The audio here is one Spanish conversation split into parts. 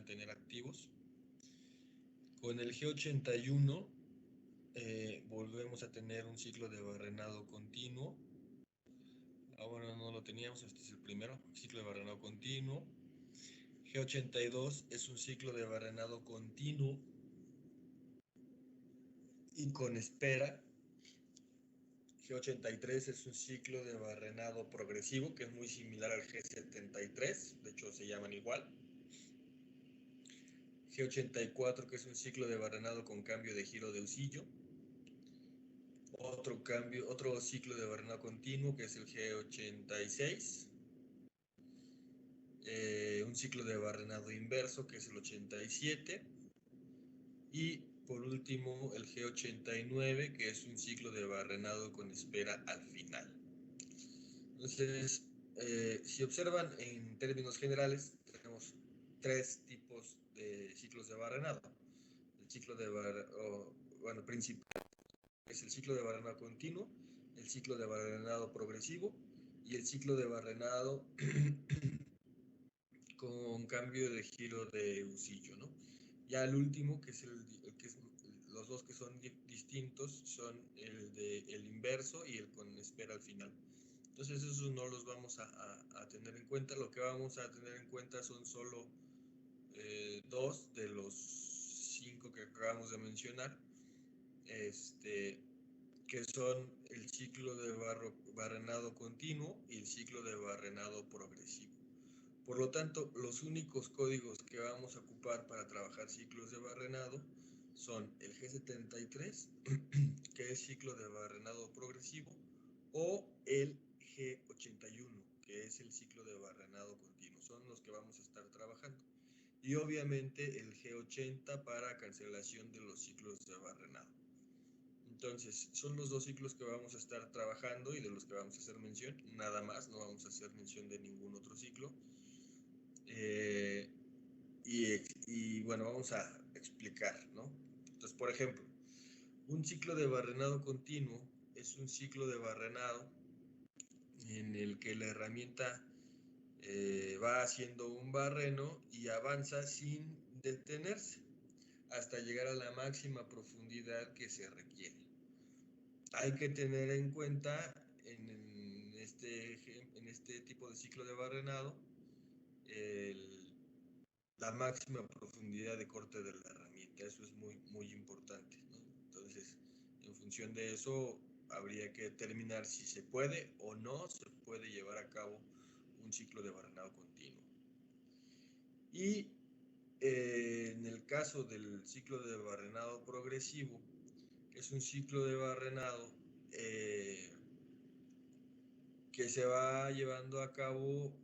mantener activos. Con el G81 volvemos a tener un ciclo de barrenado continuo. Ahora no lo teníamos, este es el primero, ciclo de barrenado continuo. G82 es un ciclo de barrenado continuo y con espera. G83 es un ciclo de barrenado progresivo que es muy similar al G73, de hecho se llaman igual. G84 que es un ciclo de barrenado con cambio de giro de husillo. Otro ciclo de barrenado continuo que es el G86. Un ciclo de barrenado inverso que es el 87. Y por último el G89 que es un ciclo de barrenado con espera al final. Entonces, si observan en términos generales, tenemos tres tipos de ciclos de barrenado. El ciclo de barrenado, principal es el ciclo de barrenado continuo, el ciclo de barrenado progresivo y el ciclo de barrenado con cambio de giro de husillo, ¿no? Ya el último, que es los dos que son distintos, son el inverso y el con espera al final. Entonces esos no los vamos a tener en cuenta. Lo que vamos a tener en cuenta son solo dos de los 5 que acabamos de mencionar, que son el ciclo de barrenado continuo y el ciclo de barrenado progresivo. Por lo tanto, los únicos códigos que vamos a ocupar para trabajar ciclos de barrenado son el G73, que es ciclo de barrenado progresivo, o el G81, que es el ciclo de barrenado continuo. Son los que vamos a estar trabajando. Y obviamente el G80 para cancelación de los ciclos de barrenado. Entonces, son los dos ciclos que vamos a estar trabajando y de los que vamos a hacer mención. Nada más, no vamos a hacer mención de ningún otro ciclo. Y bueno, vamos a explicar, ¿no? Entonces, por ejemplo, un ciclo de barrenado continuo es un ciclo de barrenado en el que la herramienta va haciendo un barreno y avanza sin detenerse hasta llegar a la máxima profundidad que se requiere. Hay que tener en cuenta en este tipo de ciclo de barrenado la máxima profundidad de corte de la herramienta. Eso es muy, muy importante, ¿no? Entonces, en función de eso, habría que determinar si se puede o no se puede llevar a cabo un ciclo de barrenado continuo. Y en el caso del ciclo de barrenado progresivo, es un ciclo de barrenado que se va llevando a cabo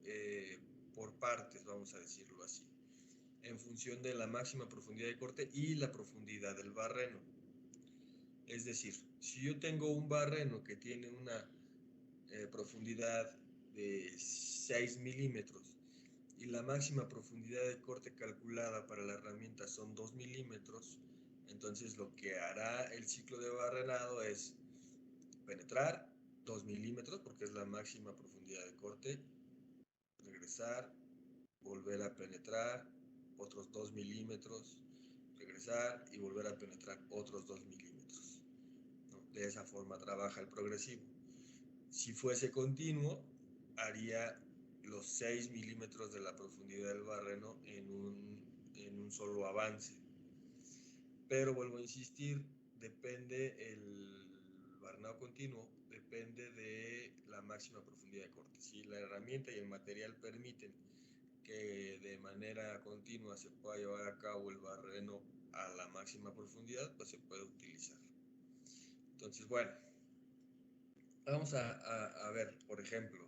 por partes, vamos a decirlo así, en función de la máxima profundidad de corte y la profundidad del barreno. Es decir, si yo tengo un barreno que tiene una profundidad de 6 milímetros y la máxima profundidad de corte calculada para la herramienta son 2 milímetros, entonces lo que hará el ciclo de barrenado es penetrar 2 milímetros, porque es la máxima profundidad de corte, regresar, volver a penetrar otros 2 milímetros, regresar y volver a penetrar otros 2 milímetros, ¿no? De esa forma trabaja el progresivo. Si fuese continuo, haría los 6 milímetros de la profundidad del barreno en un solo avance. Pero vuelvo a insistir, depende el barrenado continuo, depende de la máxima profundidad de corte. Si la herramienta y el material permiten que de manera continua se pueda llevar a cabo el barreno a la máxima profundidad, pues se puede utilizar. Entonces, bueno, vamos a ver, por ejemplo,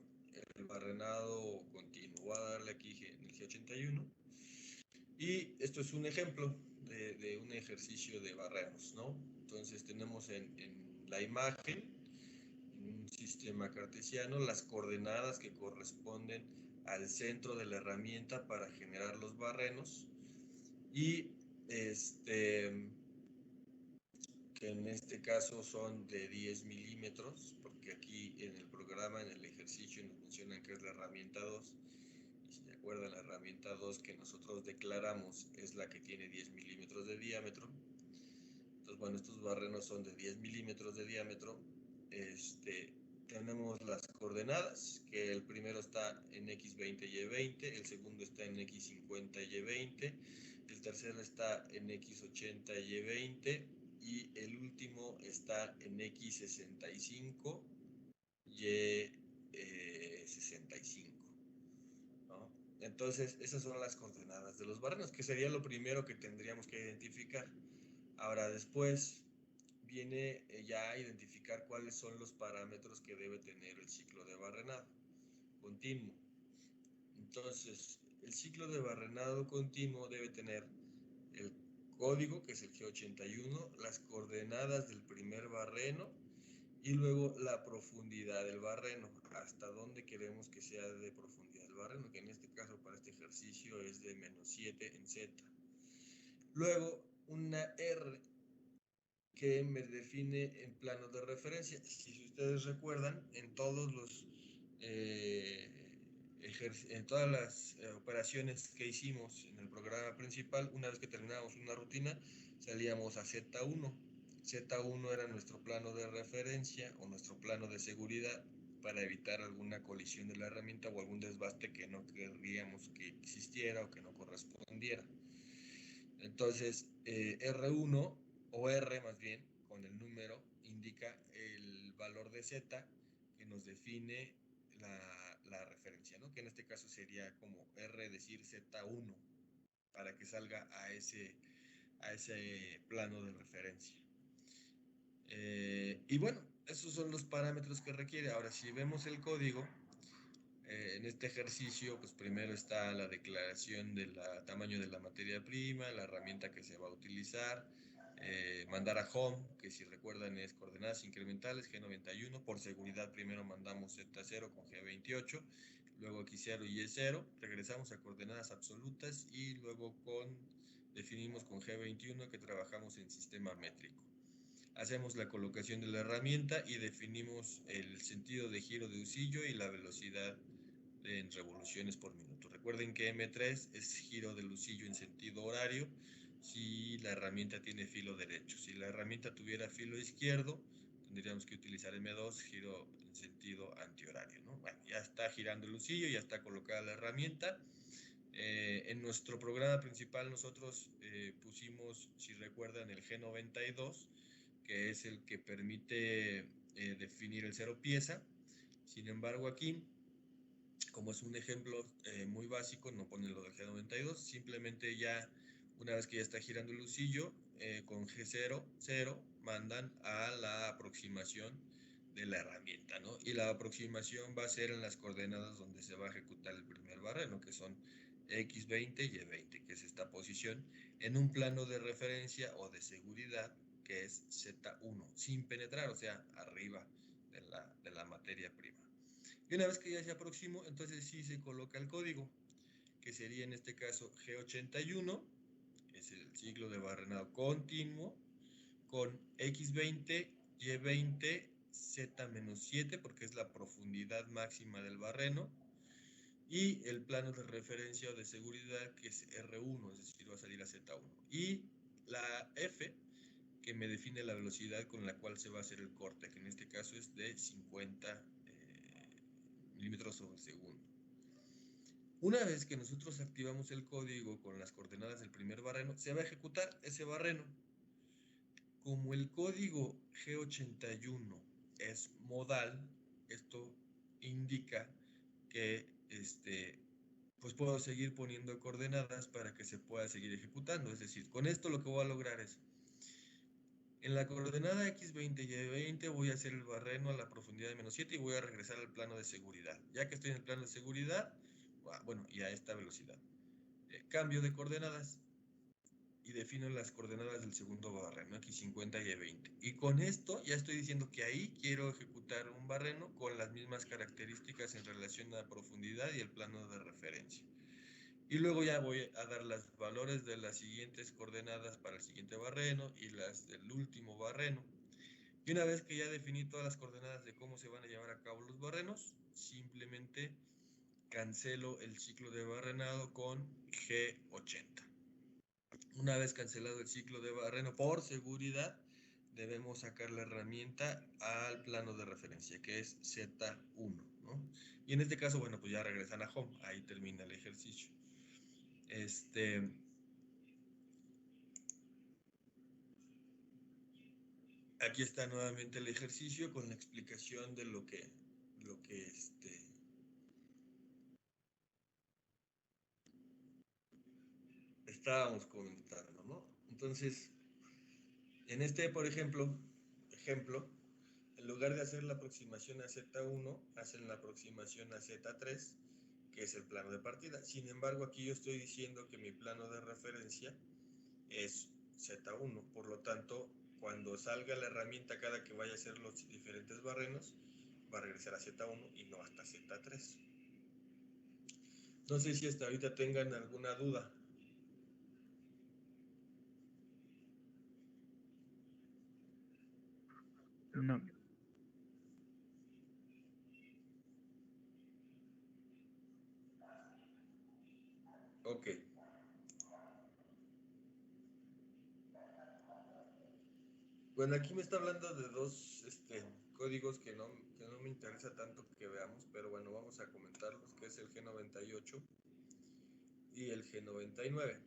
el barrenado continuo. Voy a darle aquí en el G81. Y esto es un ejemplo de un ejercicio de barrenos, ¿no? Entonces tenemos en la imagen, en un sistema cartesiano, las coordenadas que corresponden al centro de la herramienta para generar los barrenos y que en este caso son de 10 milímetros, porque aquí en el programa, en el ejercicio, nos mencionan que es la herramienta 2, y recuerdan, la herramienta 2 que nosotros declaramos es la que tiene 10 milímetros de diámetro. Entonces, bueno, estos barrenos son de 10 milímetros de diámetro. Tenemos las coordenadas, que el primero está en X20 y Y20, el segundo está en X50 y Y20, el tercero está en X80 y Y20, y el último está en X65 y Y65. ¿No? Entonces, esas son las coordenadas de los barrenos, que sería lo primero que tendríamos que identificar. Ahora, después viene ya a identificar cuáles son los parámetros que debe tener el ciclo de barrenado continuo. Entonces, el ciclo de barrenado continuo debe tener el código, que es el G81, las coordenadas del primer barreno y luego la profundidad del barreno, hasta dónde queremos que sea de profundidad el barreno, que en este caso para este ejercicio es de -7 en Z. Luego una R que me define en planos de referencia. Si ustedes recuerdan, en todos los en todas las operaciones que hicimos en el programa principal, una vez que terminábamos una rutina, salíamos a Z1. Z1 era nuestro plano de referencia o nuestro plano de seguridad para evitar alguna colisión de la herramienta o algún desbaste que no querríamos que existiera o que no correspondiera. Entonces, R1 o R más bien, con el número, indica el valor de Z que nos define la referencia, ¿no? Que en este caso sería como R decir Z1 para que salga a ese plano de referencia. Y bueno, esos son los parámetros que requiere. Ahora, si vemos el código, en este ejercicio, pues primero está la declaración del tamaño de la materia prima, la herramienta que se va a utilizar, mandar a home, que si recuerdan es coordenadas incrementales, G91, por seguridad primero mandamos Z0 con G28, luego X0 y Y0, regresamos a coordenadas absolutas y luego definimos con G21 que trabajamos en sistema métrico. Hacemos la colocación de la herramienta y definimos el sentido de giro de husillo y la velocidad en revoluciones por minuto. Recuerden que M3 es giro del husillo en sentido horario si la herramienta tiene filo derecho. Si la herramienta tuviera filo izquierdo, tendríamos que utilizar M2, giro en sentido antihorario, ¿no? Bueno, ya está girando el husillo, ya está colocada la herramienta. En nuestro programa principal nosotros pusimos, si recuerdan, el G92, que es el que permite definir el cero pieza. Sin embargo, aquí, como es un ejemplo muy básico, no ponen lo del G92, simplemente ya una vez que ya está girando el husillo, con G0, 0, mandan a la aproximación de la herramienta, ¿no? Y la aproximación va a ser en las coordenadas donde se va a ejecutar el primer barreno, que son X20 y Y20, que es esta posición, en un plano de referencia o de seguridad, que es Z1, sin penetrar, o sea, arriba de la materia prima. Y una vez que ya se aproximó, entonces sí se coloca el código, que sería en este caso G81, es el ciclo de barrenado continuo, con X20, Y20, Z-7, porque es la profundidad máxima del barreno, y el plano de referencia o de seguridad, que es R1, es decir, va a salir a Z1. Y la F, que me define la velocidad con la cual se va a hacer el corte, que en este caso es de 50 milímetros sobre segundo. Una vez que nosotros activamos el código con las coordenadas del primer barreno, se va a ejecutar ese barreno. Como el código G81 es modal, esto indica que pues puedo seguir poniendo coordenadas para que se pueda seguir ejecutando. Es decir, con esto lo que voy a lograr es, en la coordenada X20 y Y20 voy a hacer el barreno a la profundidad de -7 y voy a regresar al plano de seguridad. Ya que estoy en el plano de seguridad, bueno, y a esta velocidad. Cambio de coordenadas y defino las coordenadas del segundo barreno, X50 y Y20. Y con esto ya estoy diciendo que ahí quiero ejecutar un barreno con las mismas características en relación a la profundidad y el plano de referencia. Y luego ya voy a dar los valores de las siguientes coordenadas para el siguiente barreno y las del último barreno. Y una vez que ya definí todas las coordenadas de cómo se van a llevar a cabo los barrenos, simplemente cancelo el ciclo de barrenado con G80. Una vez cancelado el ciclo de barreno, por seguridad, debemos sacar la herramienta al plano de referencia, que es Z1, ¿no? Y en este caso, bueno, pues ya regresan a home, ahí termina el ejercicio. Aquí está nuevamente el ejercicio con la explicación de lo que estábamos comentando, ¿no? Entonces, en por ejemplo, en lugar de hacer la aproximación a Z1, hacen la aproximación a Z3, que es el plano de partida. Sin embargo, aquí yo estoy diciendo que mi plano de referencia es Z1, por lo tanto, cuando salga la herramienta cada que vaya a hacer los diferentes barrenos, va a regresar a Z1 y no hasta Z3. No sé si hasta ahorita tengan alguna duda. No. Ok. Bueno, aquí me está hablando de dos códigos que no me interesa tanto que veamos, pero bueno, vamos a comentarlos, que es el G98 y el G99.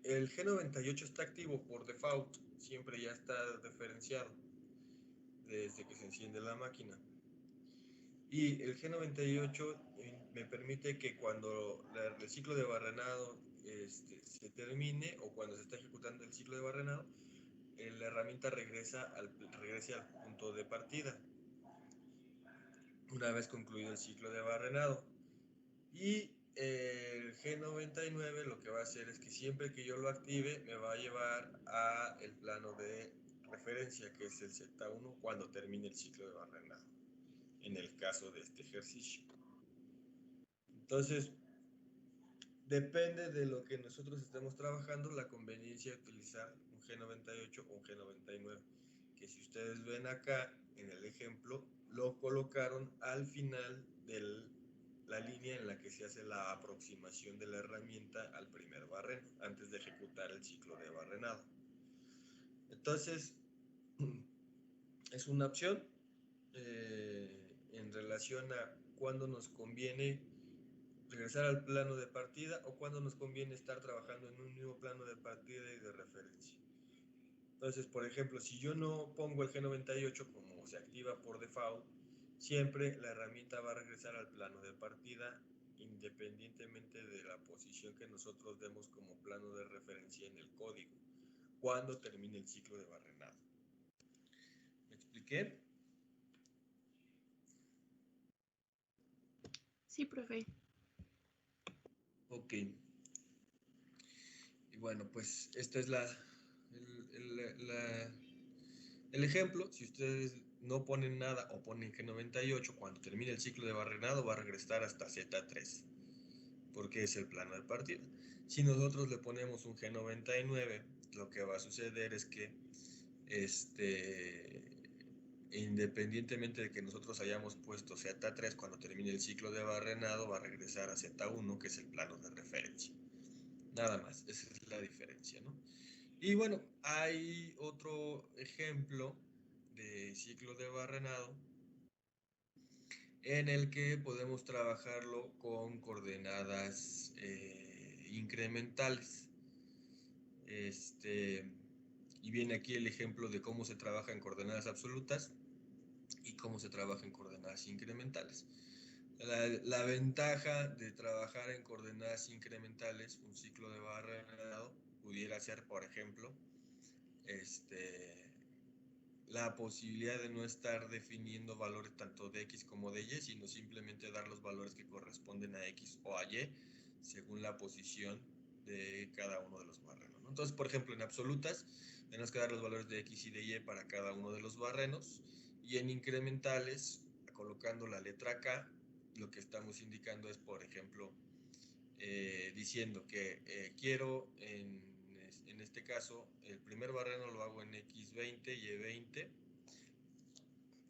El G98 está activo por default, siempre ya está referenciado desde que se enciende la máquina. Y el G98 me permite que cuando el ciclo de barrenado se termine o cuando se está ejecutando el ciclo de barrenado, la herramienta regrese al punto de partida una vez concluido el ciclo de barrenado. Y el G99 lo que va a hacer es que siempre que yo lo active me va a llevar a el plano de referencia, que es el Z1, cuando termine el ciclo de barrenado, en el caso de este ejercicio. Entonces, depende de lo que nosotros estemos trabajando, la conveniencia de utilizar un G98 o un G99, que si ustedes ven acá en el ejemplo, lo colocaron al final de la línea en la que se hace la aproximación de la herramienta al primer barreno, antes de ejecutar el ciclo de barrenado. Entonces, es una opción en relación a cuándo nos conviene regresar al plano de partida o cuando nos conviene estar trabajando en un mismo plano de partida y de referencia. Entonces, por ejemplo, si yo no pongo el G98 como se activa por default, siempre la herramienta va a regresar al plano de partida independientemente de la posición que nosotros demos como plano de referencia en el código, cuando termine el ciclo de barrenado. ¿Me expliqué? Sí, profe. Ok. Y bueno, pues esta es el ejemplo. Si ustedes no ponen nada o ponen G98, cuando termine el ciclo de barrenado va a regresar hasta Z3, porque es el plano de partida. Si nosotros le ponemos un G99, lo que va a suceder es que independientemente de que nosotros hayamos puesto Z3, cuando termine el ciclo de barrenado va a regresar a Z1, que es el plano de referencia. Nada más, esa es la diferencia, ¿no? Y bueno, hay otro ejemplo de ciclo de barrenado en el que podemos trabajarlo con coordenadas incrementales. Y viene aquí el ejemplo de cómo se trabaja en coordenadas absolutas y cómo se trabaja en coordenadas incrementales. La ventaja de trabajar en coordenadas incrementales, un ciclo de barrenado, pudiera ser, por ejemplo, la posibilidad de no estar definiendo valores tanto de X como de Y, sino simplemente dar los valores que corresponden a X o a Y, según la posición de cada uno de los barrenos, ¿no? Entonces, por ejemplo, en absolutas, tenemos que dar los valores de X y de Y para cada uno de los barrenos, y en incrementales, colocando la letra K, lo que estamos indicando es, por ejemplo, diciendo que quiero en este caso el primer barreno lo hago en X20, Y20,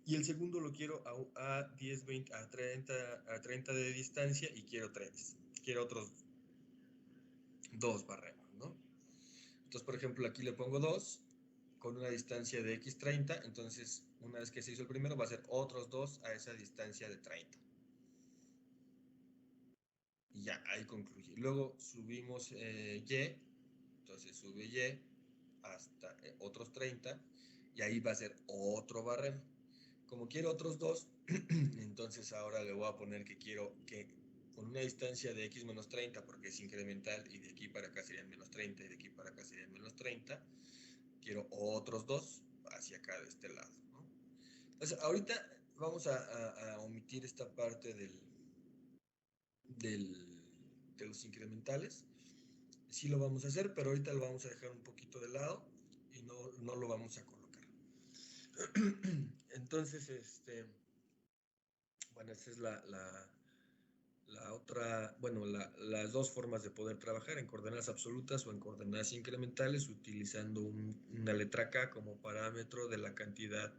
y el segundo lo quiero a 10, 20, a 30 de distancia y quiero otros 2 barrenos, ¿no? Entonces, por ejemplo, aquí le pongo 2 con una distancia de x30, entonces una vez que se hizo el primero va a ser otros 2 a esa distancia de 30. Y ya, ahí concluye. Luego subimos y, entonces sube y hasta otros 30 y ahí va a ser otro barreno. Como quiero otros 2, entonces ahora le voy a poner que quiero que con una distancia de x menos 30, porque es incremental, y de aquí para acá serían menos 30, y de aquí para acá serían menos 30, quiero otros 2 hacia acá de este lado, ¿no? Entonces, ahorita vamos a omitir esta parte de los incrementales. Sí lo vamos a hacer, pero ahorita lo vamos a dejar un poquito de lado y no lo vamos a colocar. Entonces, bueno, esa es la otra, bueno, las dos formas de poder trabajar, en coordenadas absolutas o en coordenadas incrementales, utilizando una letra K como parámetro de la cantidad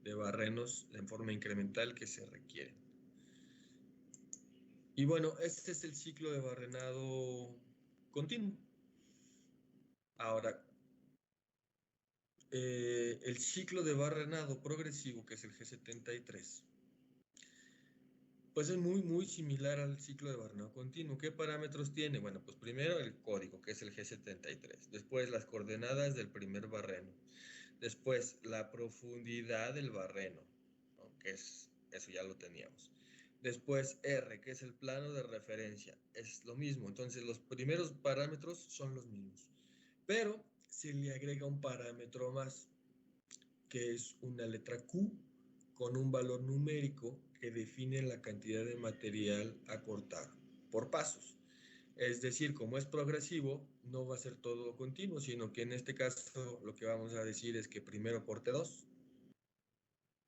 de barrenos en forma incremental que se requieren. Y bueno, este es el ciclo de barrenado continuo. Ahora, el ciclo de barrenado progresivo, que es el G73, pues es muy similar al ciclo de barrenado continuo. ¿Qué parámetros tiene? Bueno, pues primero el código, que es el G73. Después las coordenadas del primer barreno. Después la profundidad del barreno, ¿no? Que es, eso ya lo teníamos. Después R, que es el plano de referencia. Es lo mismo. Entonces los primeros parámetros son los mismos. Pero se le agrega un parámetro más, que es una letra Q con un valor numérico que define la cantidad de material a cortar por pasos. Es decir, como es progresivo, no va a ser todo continuo, sino que en este caso lo que vamos a decir es que primero corte 2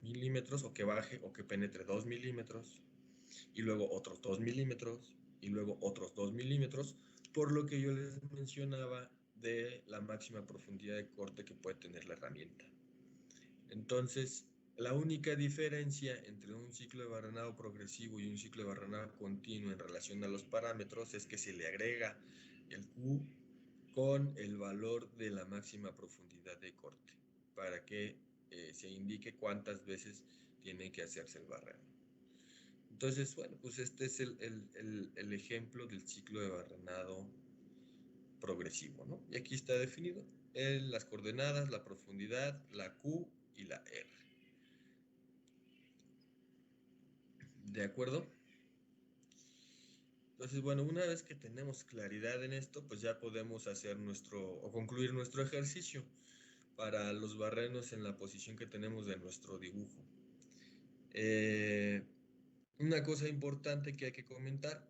milímetros, o que baje o que penetre 2 milímetros, y luego otros 2 milímetros, y luego otros 2 milímetros, por lo que yo les mencionaba de la máxima profundidad de corte que puede tener la herramienta. Entonces, la única diferencia entre un ciclo de barrenado progresivo y un ciclo de barrenado continuo en relación a los parámetros es que se le agrega el Q con el valor de la máxima profundidad de corte para que se indique cuántas veces tiene que hacerse el barreno. Entonces, bueno, pues este es el ejemplo del ciclo de barrenado progresivo, ¿no? Y aquí está definido las coordenadas, la profundidad, la Q y la R. ¿De acuerdo? Entonces, bueno, una vez que tenemos claridad en esto, pues ya podemos hacer o concluir nuestro ejercicio para los barrenos en la posición que tenemos de nuestro dibujo. Una cosa importante que hay que comentar,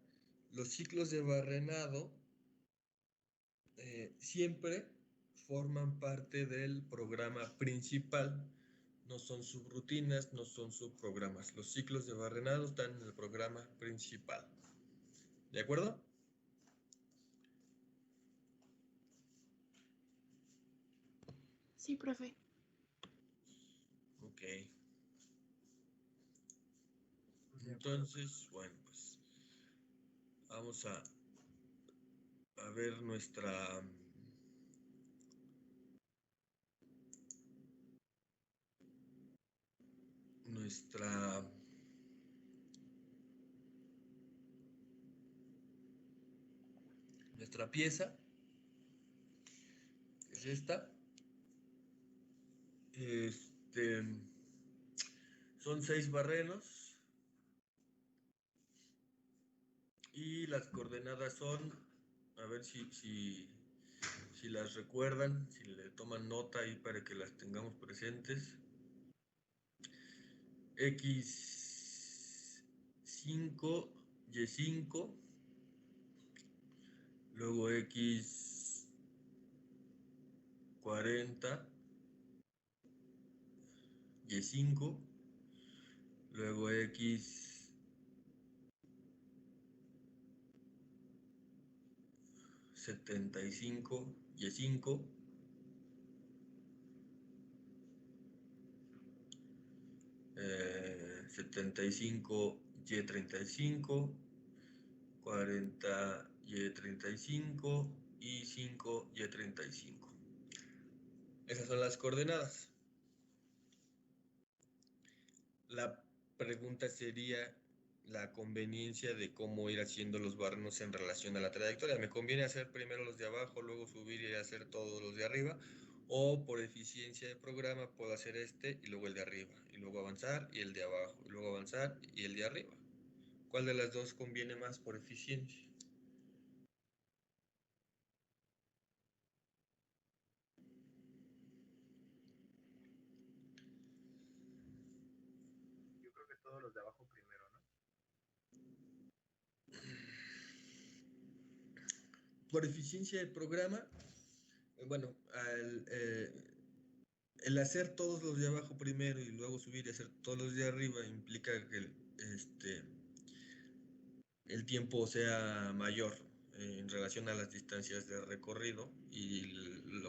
los ciclos de barrenado siempre forman parte del programa principal, no son subrutinas, no son subprogramas. Los ciclos de barrenado están en el programa principal. ¿De acuerdo? Sí, profe. Ok. Entonces, bueno, pues vamos a ver nuestra pieza, que es esta. Son 6 barrenos y las coordenadas son, a ver si las recuerdan, si le toman nota ahí para que las tengamos presentes. X5, Y5, luego X40, Y5, luego X75, Y5, 35 Y35, 40 Y35 y 5 Y35. Esas son las coordenadas. La pregunta sería la conveniencia de cómo ir haciendo los barrenos en relación a la trayectoria. ¿Me conviene hacer primero los de abajo, luego subir y hacer todos los de arriba? O por eficiencia de programa puedo hacer este y luego el de arriba, y luego avanzar y el de abajo, y luego avanzar y el de arriba. ¿Cuál de las dos conviene más por eficiencia? Yo creo que todos los de abajo primero, ¿no? Por eficiencia del programa, bueno, el hacer todos los de abajo primero y luego subir y hacer todos los de arriba implica que el tiempo sea mayor en relación a las distancias de recorrido y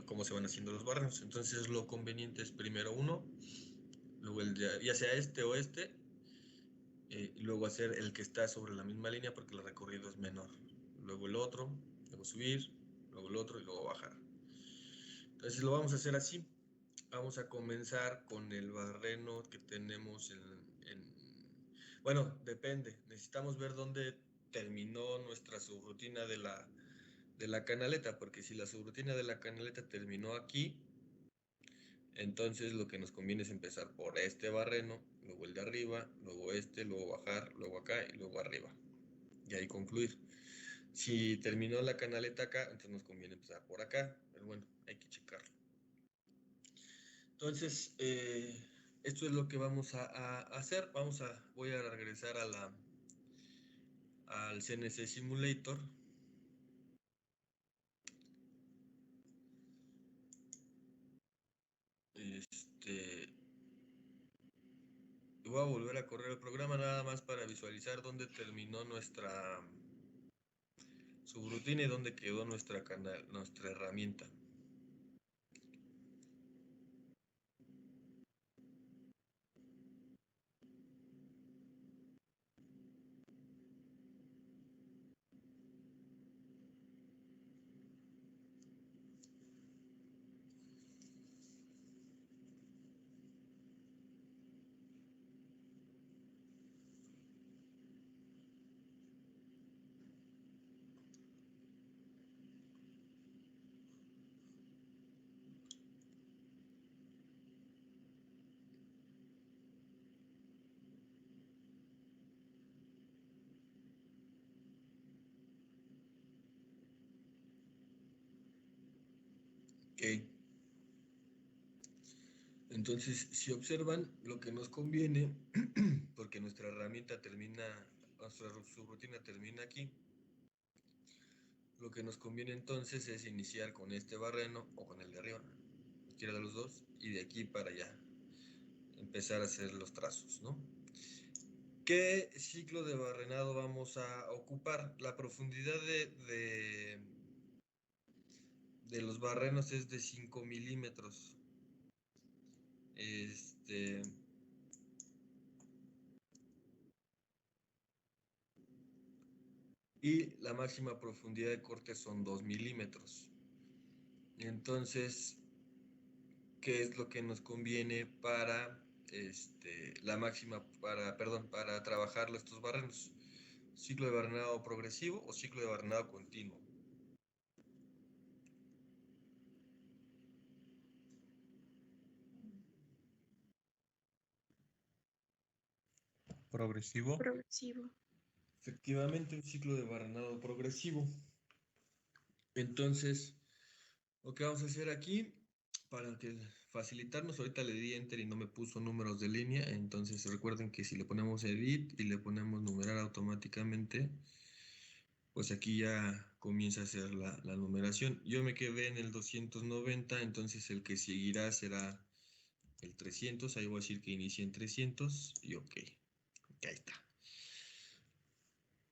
cómo se van haciendo los barrenos. Entonces lo conveniente es primero uno, luego el de, ya sea este o este, y luego hacer el que está sobre la misma línea porque el recorrido es menor. Luego el otro, luego subir, luego el otro y luego bajar. Entonces lo vamos a hacer así. Vamos a comenzar con el barreno que tenemos bueno, depende. Necesitamos ver dónde terminó nuestra subrutina de la canaleta, porque si la subrutina de la canaleta terminó aquí, entonces lo que nos conviene es empezar por este barreno, luego el de arriba, luego este, luego bajar, luego acá y luego arriba. Y ahí concluir. Si terminó la canaleta acá, entonces nos conviene empezar por acá, pero bueno, hay que checarlo. Entonces, esto es lo que vamos a hacer. Voy a regresar al CNC Simulator. Voy a volver a correr el programa nada más para visualizar dónde terminó nuestra subrutina y dónde quedó nuestra herramienta. Ok. Entonces, si observan, lo que nos conviene, porque nuestra herramienta termina, nuestra subrutina termina aquí, lo que nos conviene entonces es iniciar con este barreno o con el de arriba, cualquiera de los dos, y de aquí para allá empezar a hacer los trazos, ¿no? ¿Qué ciclo de barrenado vamos a ocupar? La profundidad de los barrenos es de 5 milímetros. Y la máxima profundidad de corte son 2 milímetros. Entonces, ¿qué es lo que nos conviene para para trabajar estos barrenos? ¿Ciclo de barrenado progresivo o ciclo de barrenado continuo? Progresivo. Progresivo. Efectivamente, un ciclo de barrenado progresivo. Entonces, lo que vamos a hacer aquí, para facilitarnos, ahorita le di enter y no me puso números de línea, entonces recuerden que si le ponemos edit y le ponemos numerar automáticamente, pues aquí ya comienza a hacer la numeración. Yo me quedé en el 290, entonces el que seguirá será el 300, ahí voy a decir que inicie en 300 y ok, ahí está.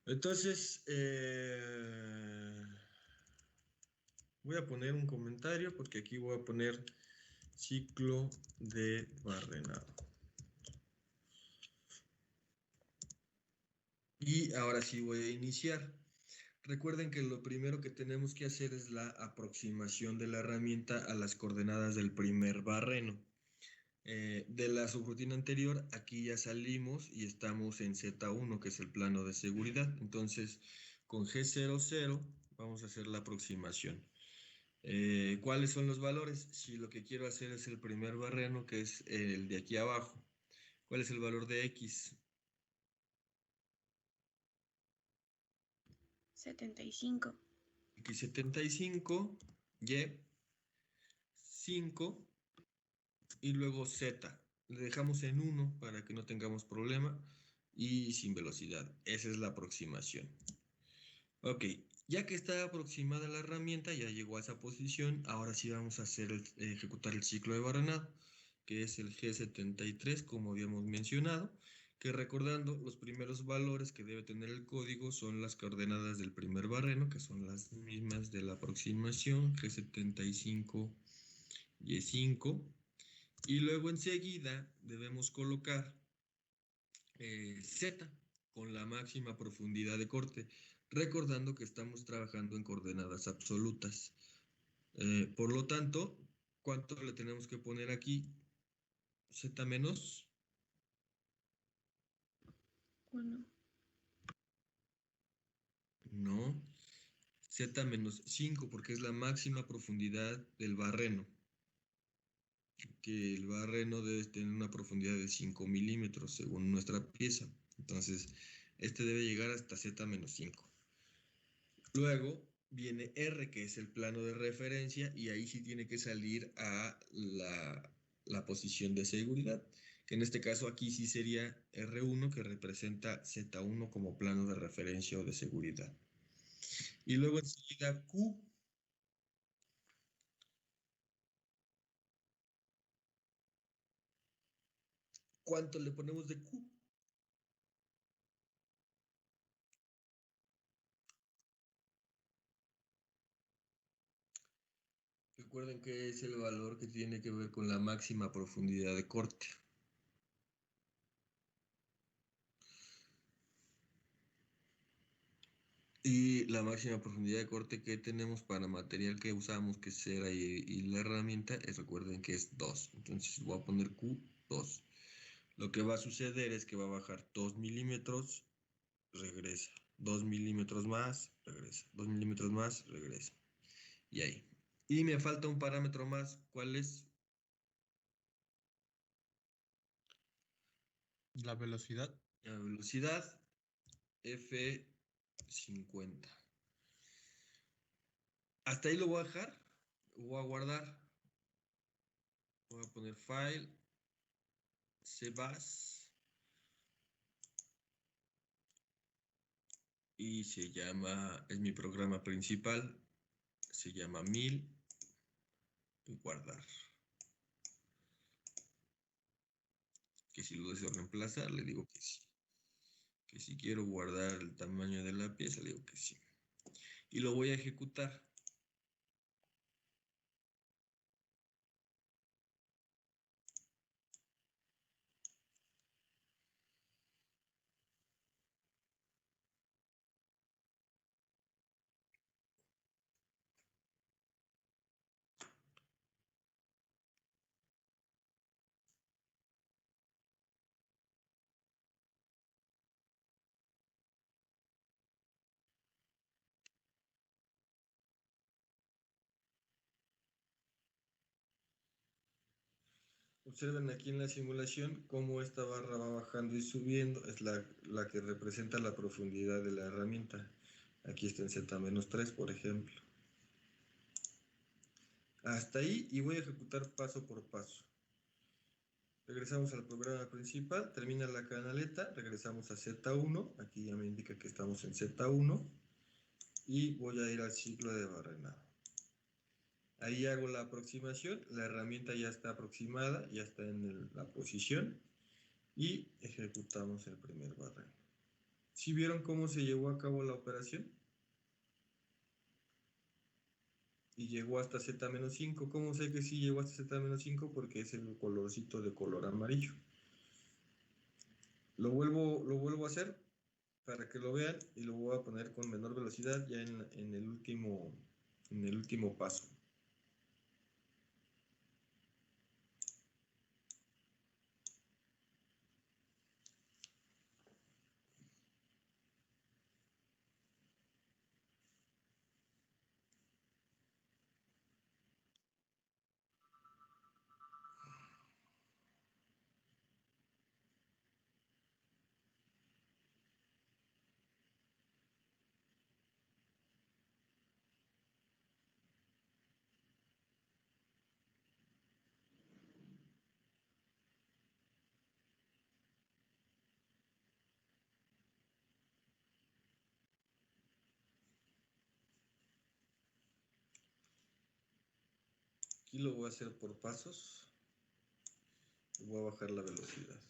Entonces, voy a poner un comentario porque aquí voy a poner ciclo de barrenado. Y ahora sí voy a iniciar. Recuerden que lo primero que tenemos que hacer es la aproximación de la herramienta a las coordenadas del primer barreno. De la subrutina anterior, aquí ya salimos y estamos en Z1, que es el plano de seguridad. Entonces, con G00 vamos a hacer la aproximación. ¿Cuáles son los valores? Si lo que quiero hacer es el primer barreno, que es el de aquí abajo. ¿Cuál es el valor de X? 75. X75, Y 5 y luego Z. Le dejamos en 1 para que no tengamos problema y sin velocidad. Esa es la aproximación. Ok, ya que está aproximada la herramienta, ya llegó a esa posición, ahora sí vamos a ejecutar el ciclo de barrenado, que es el G73, como habíamos mencionado, que recordando los primeros valores que debe tener el código son las coordenadas del primer barreno, que son las mismas de la aproximación, G75 Y5, y luego enseguida debemos colocar Z con la máxima profundidad de corte, recordando que estamos trabajando en coordenadas absolutas. Por lo tanto, ¿cuánto le tenemos que poner aquí? Z menos 1. no, Z menos 5, porque es la máxima profundidad del barreno, que el barreno debe tener una profundidad de 5 milímetros según nuestra pieza. Entonces, este debe llegar hasta Z menos 5. Luego viene R, que es el plano de referencia, y ahí sí tiene que salir a la posición de seguridad, que en este caso aquí sí sería R1, que representa Z1 como plano de referencia o de seguridad. Y luego enseguida Q. ¿Cuánto le ponemos de Q? Recuerden que es el valor que tiene que ver con la máxima profundidad de corte. Y la máxima profundidad de corte que tenemos para material que usamos, que es cera y la herramienta, recuerden que es 2. Entonces voy a poner Q2. Lo que va a suceder es que va a bajar 2 milímetros, regresa. 2 milímetros más, regresa. 2 milímetros más, regresa. Y ahí. Y me falta un parámetro más. ¿Cuál es? La velocidad. La velocidad F50. Hasta ahí lo voy a dejar. Voy a guardar. Voy a poner file. Sebas. Y se llama, es mi programa principal. Se llama 1000. Y guardar. Que si lo deseo reemplazar, le digo que sí. Que si quiero guardar el tamaño de la pieza, le digo que sí. Y lo voy a ejecutar. Observen aquí en la simulación cómo esta barra va bajando y subiendo. Es la que representa la profundidad de la herramienta. Aquí está en Z-3, por ejemplo. Hasta ahí, y voy a ejecutar paso por paso. Regresamos al programa principal, termina la canaleta, regresamos a Z1, aquí ya me indica que estamos en Z1, y voy a ir al ciclo de barrenado. Ahí hago la aproximación, la herramienta ya está aproximada, ya está en la posición, y ejecutamos el primer barreno. ¿Sí vieron cómo se llevó a cabo la operación? Y llegó hasta Z-5. ¿Cómo sé que sí llegó hasta Z-5? Porque es el colorcito de color amarillo. Lo vuelvo a hacer para que lo vean y lo voy a poner con menor velocidad ya en el último paso. Aquí lo voy a hacer por pasos. Voy a bajar la velocidad.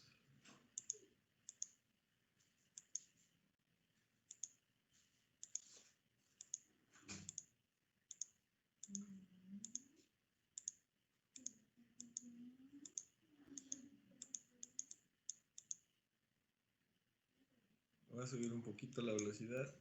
Voy a subir un poquito la velocidad.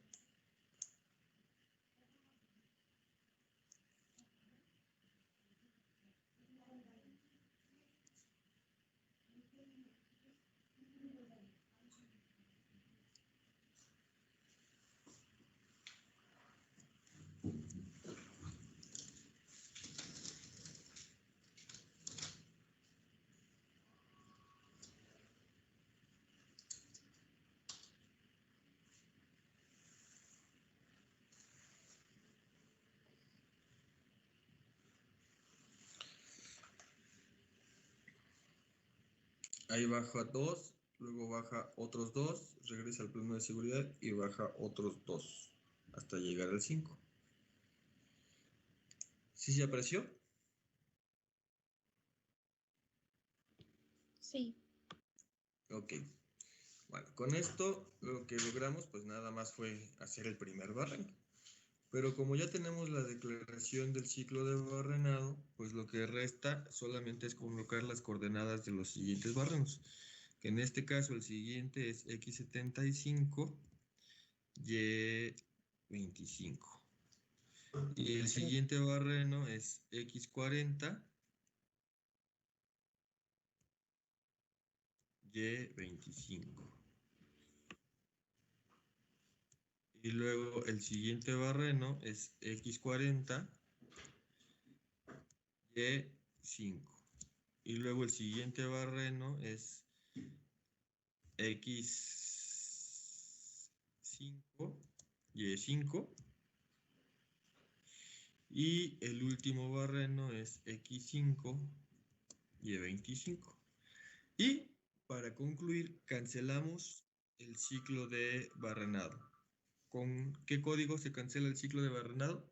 Ahí baja 2, luego baja otros 2, regresa al plano de seguridad y baja otros 2 hasta llegar al 5. ¿Sí se apreció? Sí. Ok. Bueno, con esto lo que logramos pues nada más fue hacer el primer barreno. Pero como ya tenemos la declaración del ciclo de barrenado, pues lo que resta solamente es colocar las coordenadas de los siguientes barrenos. Que en este caso el siguiente es X75, Y25. Y el siguiente barreno es X40, Y25. Y luego el siguiente barreno es X40, Y5. Y luego el siguiente barreno es X5, Y5. Y el último barreno es X5, Y25. Y para concluir, cancelamos el ciclo de barrenado. ¿Con qué código se cancela el ciclo de barrenado?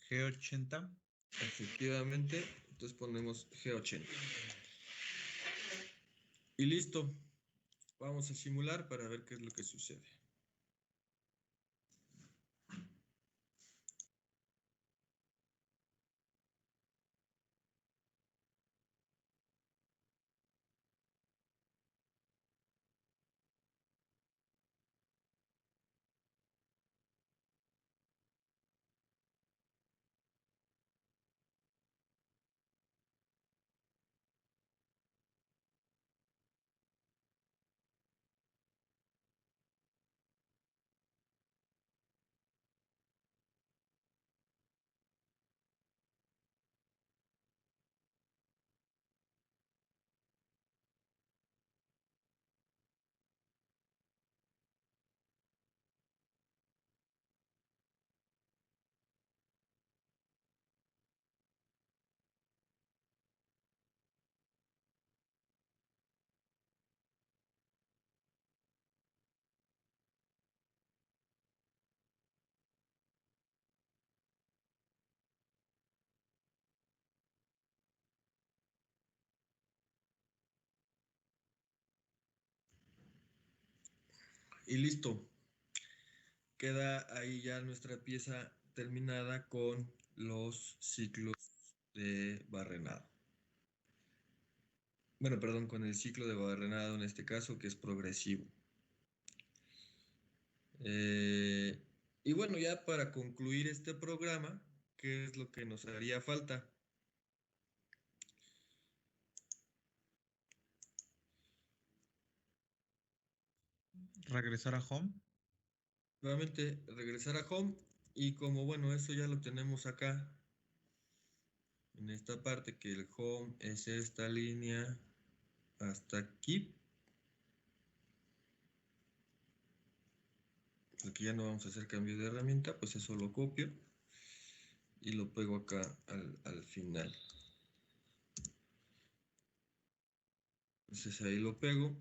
G80. Efectivamente, entonces ponemos G80. Y listo. Vamos a simular para ver qué es lo que sucede. Y listo. Queda ahí ya nuestra pieza terminada con los ciclos de barrenado. Bueno, perdón, con el ciclo de barrenado en este caso, que es progresivo. Y bueno, ya para concluir este programa, ¿qué es lo que nos haría falta? Regresar a home. Nuevamente regresar a home y como bueno, eso ya lo tenemos acá en esta parte, que el home es esta línea hasta aquí. Porque ya no vamos a hacer cambio de herramienta, pues eso lo copio y lo pego acá al final. Entonces ahí lo pego.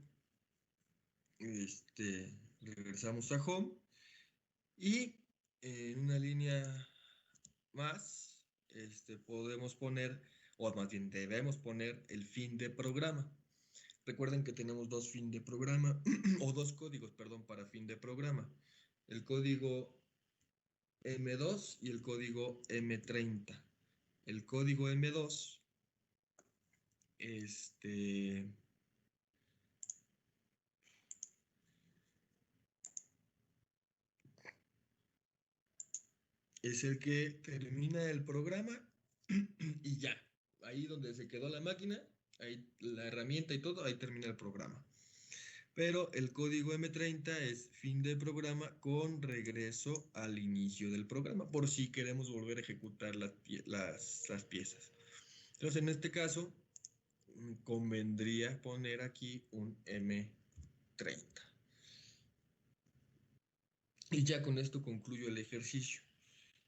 Regresamos a home y en una línea más podemos poner, o más bien debemos poner el fin de programa. Recuerden que tenemos dos fin de programa, o dos códigos, perdón, para fin de programa. El código M2 y el código M30. El código M2 es el que termina el programa y ya. Ahí donde se quedó la máquina, ahí la herramienta y todo, ahí termina el programa. Pero el código M30 es fin de programa con regreso al inicio del programa, por si queremos volver a ejecutar las piezas. Entonces, en este caso, convendría poner aquí un M30. Y ya con esto concluyo el ejercicio.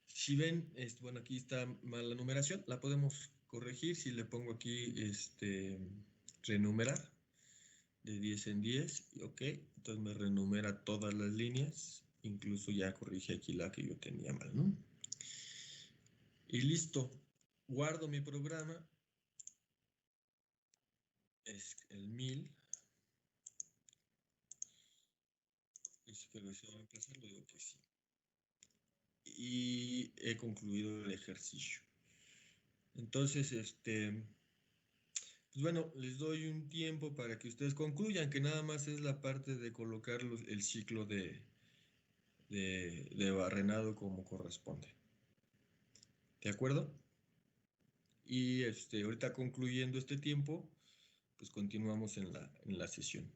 Si ven, bueno, aquí está mal la numeración, la podemos corregir si le pongo aquí renumerar de 10 en 10, ok, entonces me renumera todas las líneas, incluso ya corrige aquí la que yo tenía mal, ¿no? Y listo, guardo mi programa, es el 1000, y si que lo deseo reemplazar, lo digo que sí. Y he concluido el ejercicio. Entonces, pues bueno, les doy un tiempo para que ustedes concluyan, que nada más es la parte de colocar el ciclo de barrenado como corresponde. ¿De acuerdo? Y ahorita concluyendo este tiempo, pues continuamos en la sesión.